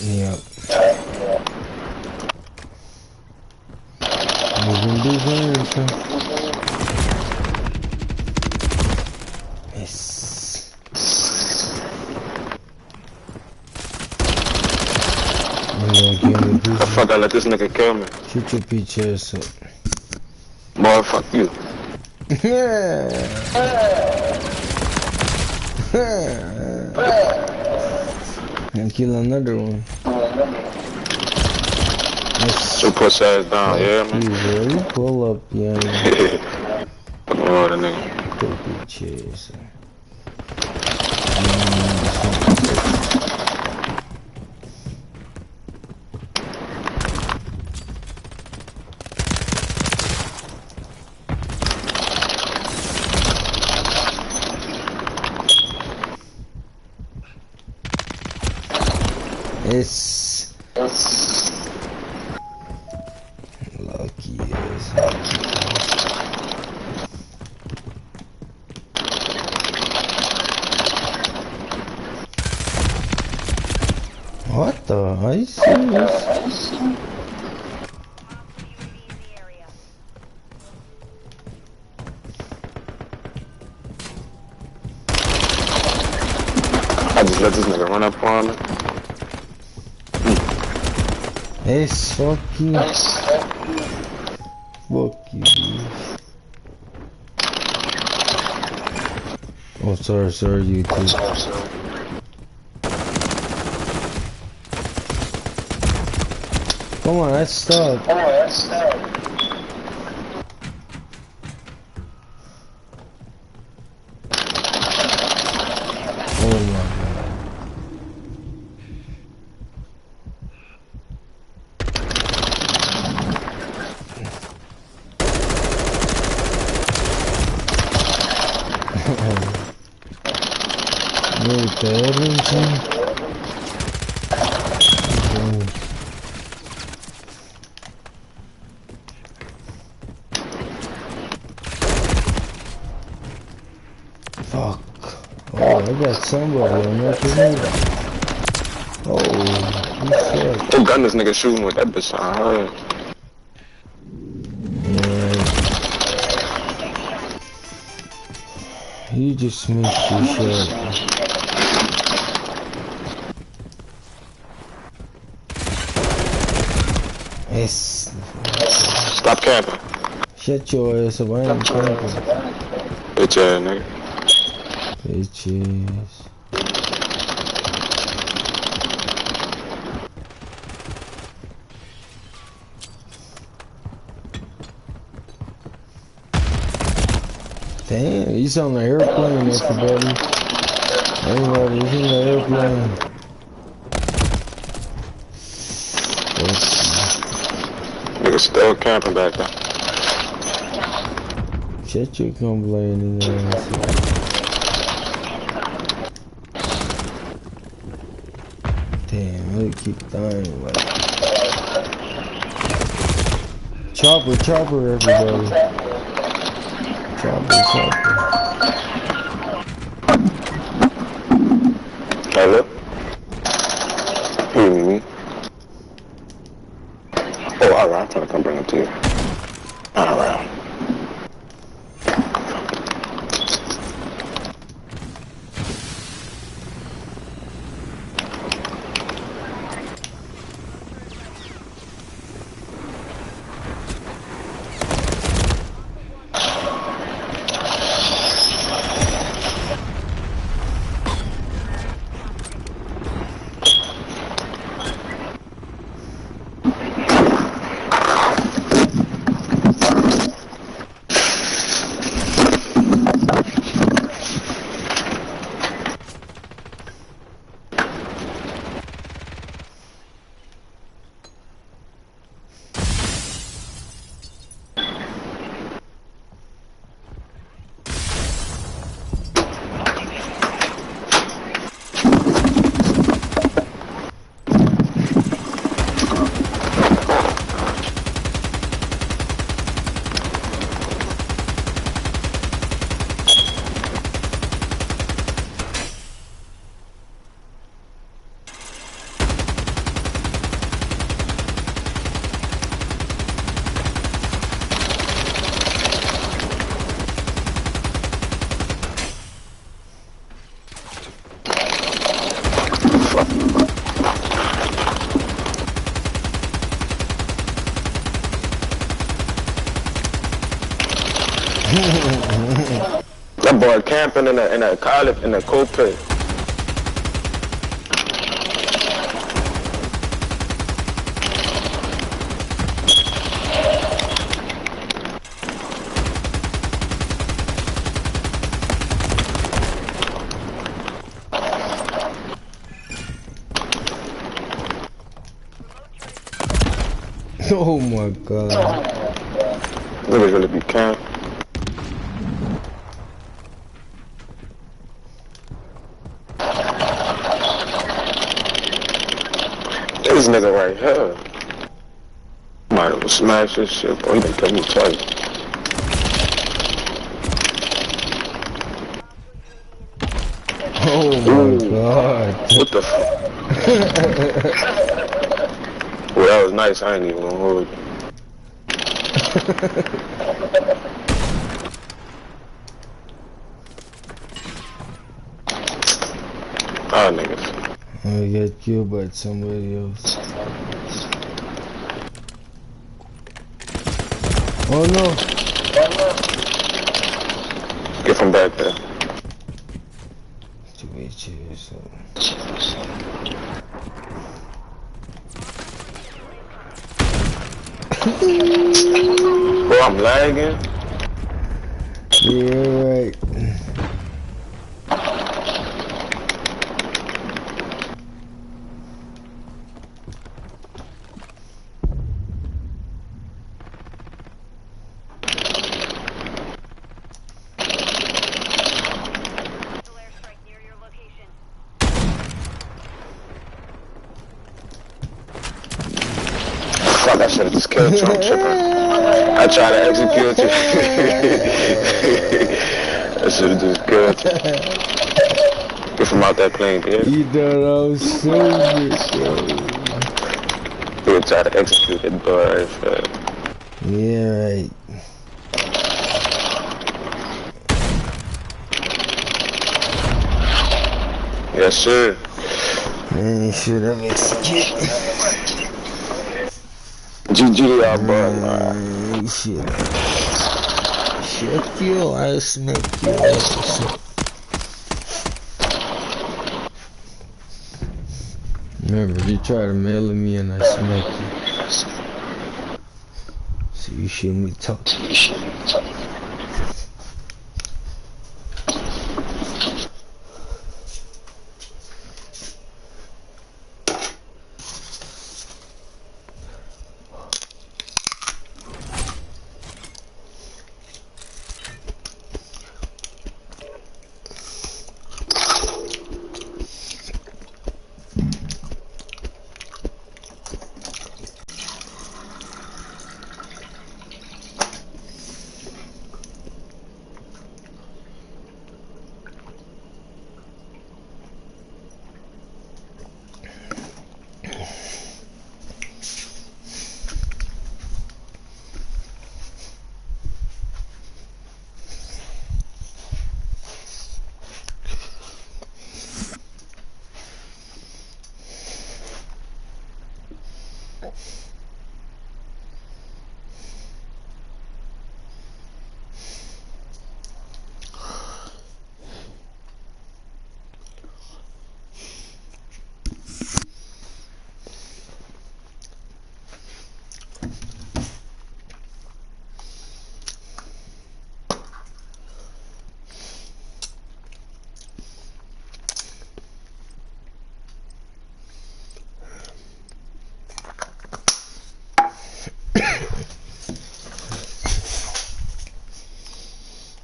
Yep. Moving diversion. Yes. The fuck I let this nigga kill me. Shoot your peach ass up. Boy, fuck you. And kill another one. Yes. You push ass down, yeah, man. You pull up, yeah. Fuck all the nigga. Your peach ass up. Yes. Lucky as. What the? Are you serious? I just let this nigga run up on me. Yes, fuck you. Fuck you. Oh, sorry, you too. Come on, let's stop. Oh my god. Fuck. Oh, I got somebody on that grenade. Oh, you suck. What gun this nigga shooting with that bitch? I heard. Yeah. You just missed your shot. Yes. Stop camping. Shut your ass up, I ain't camping. Bitch ass nigga. Bitches. Damn, he's on the airplane, everybody. Everybody's in the airplane. Nigga still camping back there. Shut your complaining ass. Damn, they keep dying like. Chopper, everybody. Chopper. Hello? Oh, alright, I'm trying to come bring him to you. Alright. That boy camping in a college in a cold pit. Oh my god. Niggas really be camp. This nigga right here. Might have smashed this shit, boy. He done killed me twice. Oh my god. What the fuck? Well, that was nice. I ain't even gonna hold you. Ah, niggas. I got killed by somebody else. Oh no. Get from back there. To meet you or something. Bro, I'm lagging. Yeah, right. Fuck, I should've just killed you. I'm tripping. I tried to execute you. I should've just killed you. Get from out that plane, bitch. You thought I was so good, You would try to execute it, boy. yeah, right. Yes, sir. Man, you should have executed. GG, y'all, boy. You should have. Shut you, I'll smack you. Remember, you try to mail me and I smack you. So you shoot me talk.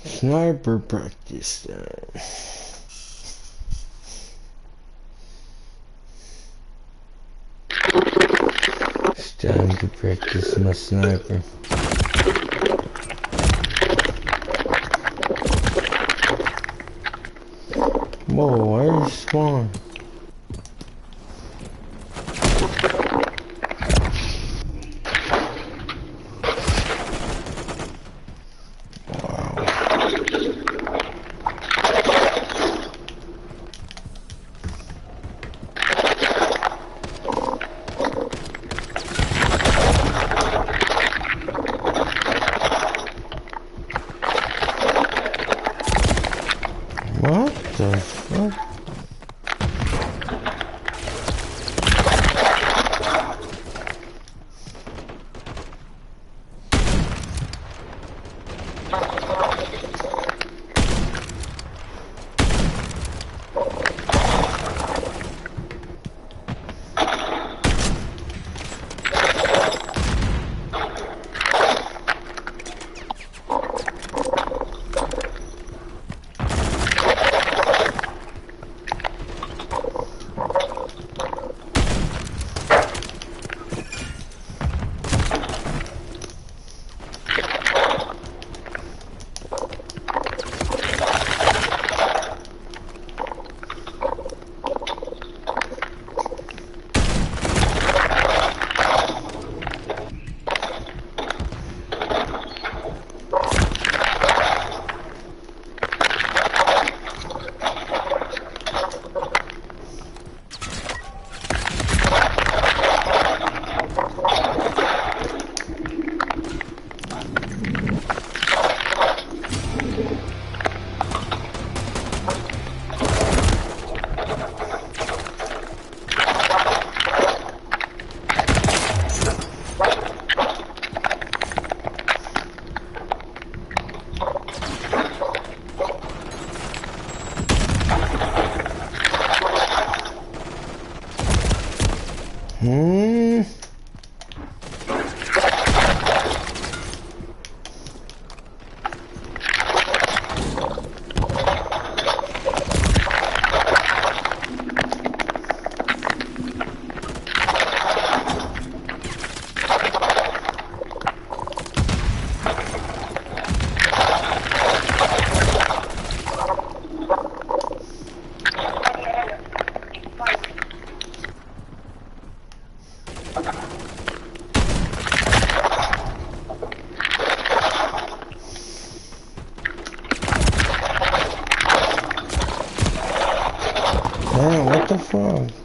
Sniper practice time. It's time to practice my sniper. Whoa, where's spawn? The fuck? Damn, what the fuck?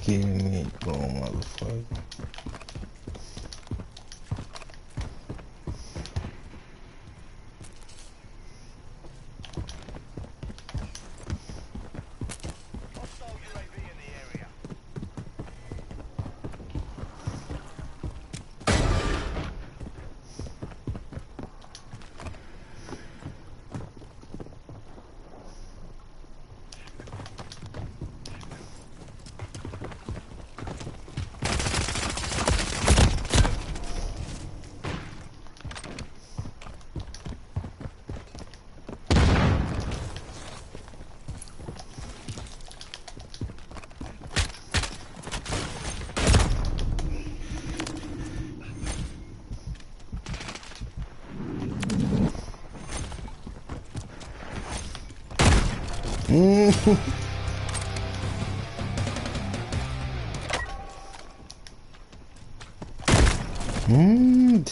kidding me, bro, motherfucker?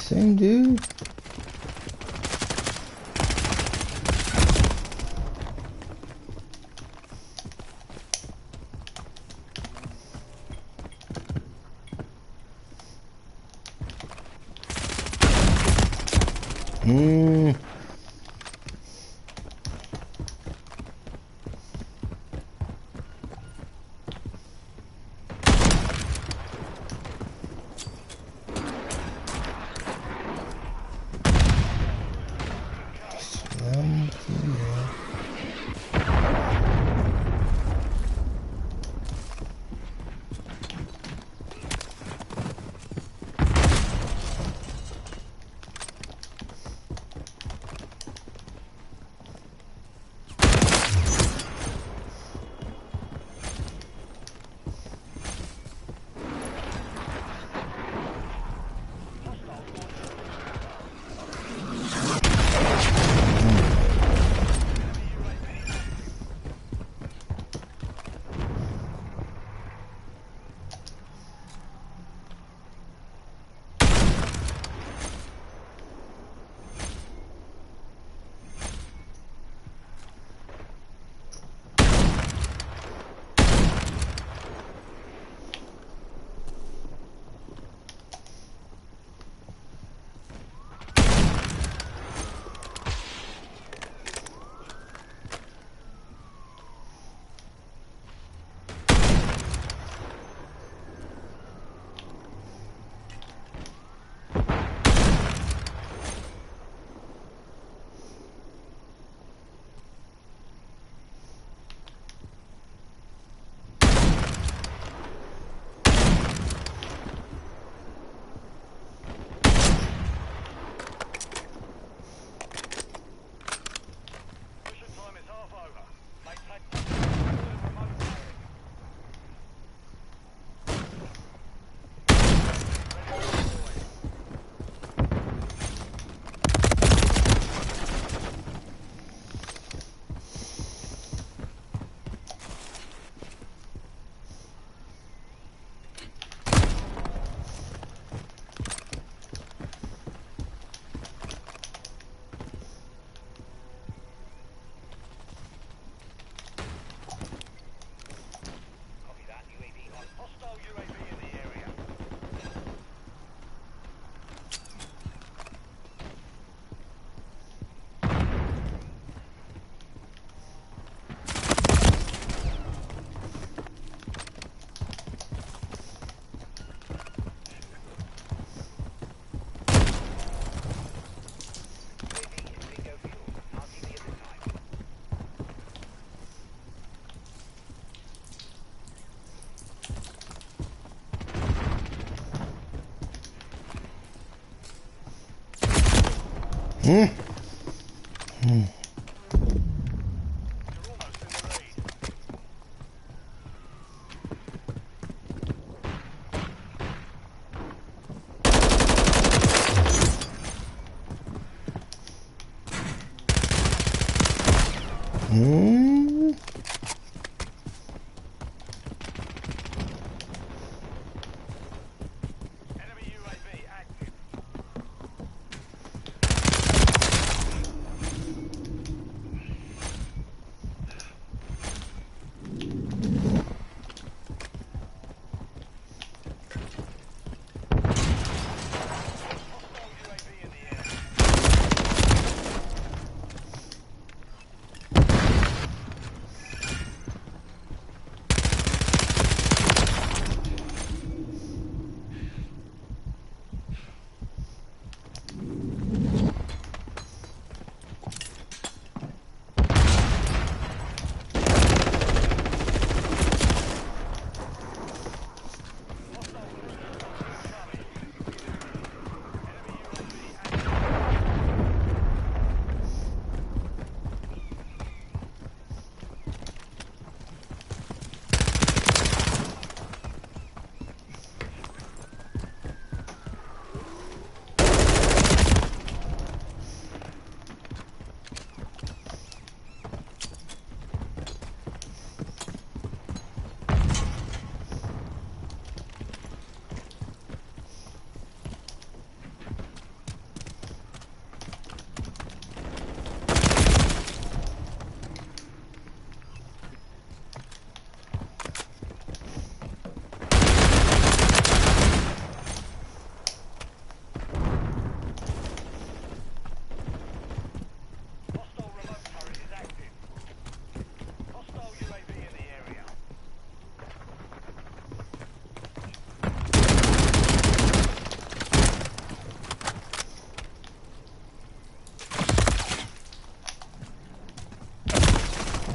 Same dude.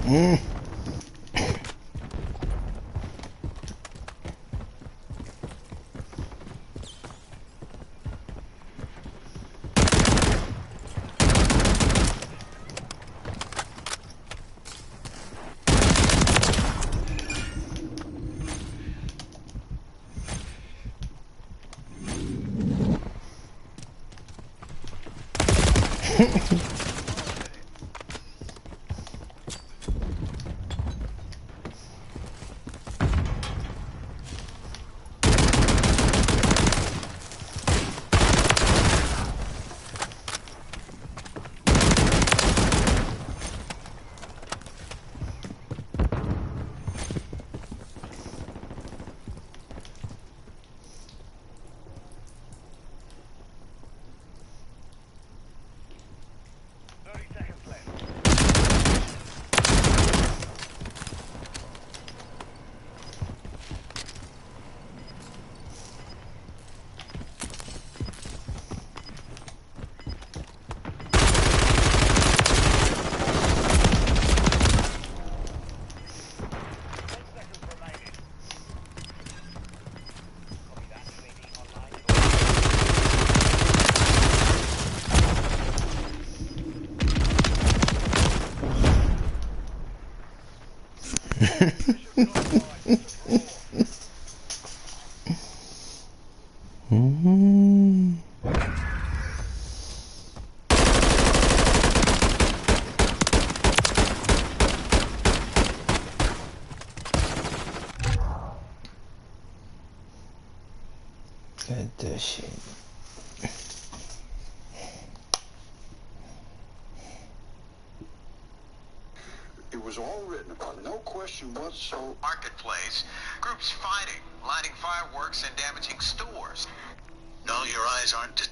Mm. Mm. Got that shit. It was all written about, no question whatsoever. Marketplace, groups fighting, lighting fireworks and damaging stores. No, your eyes aren't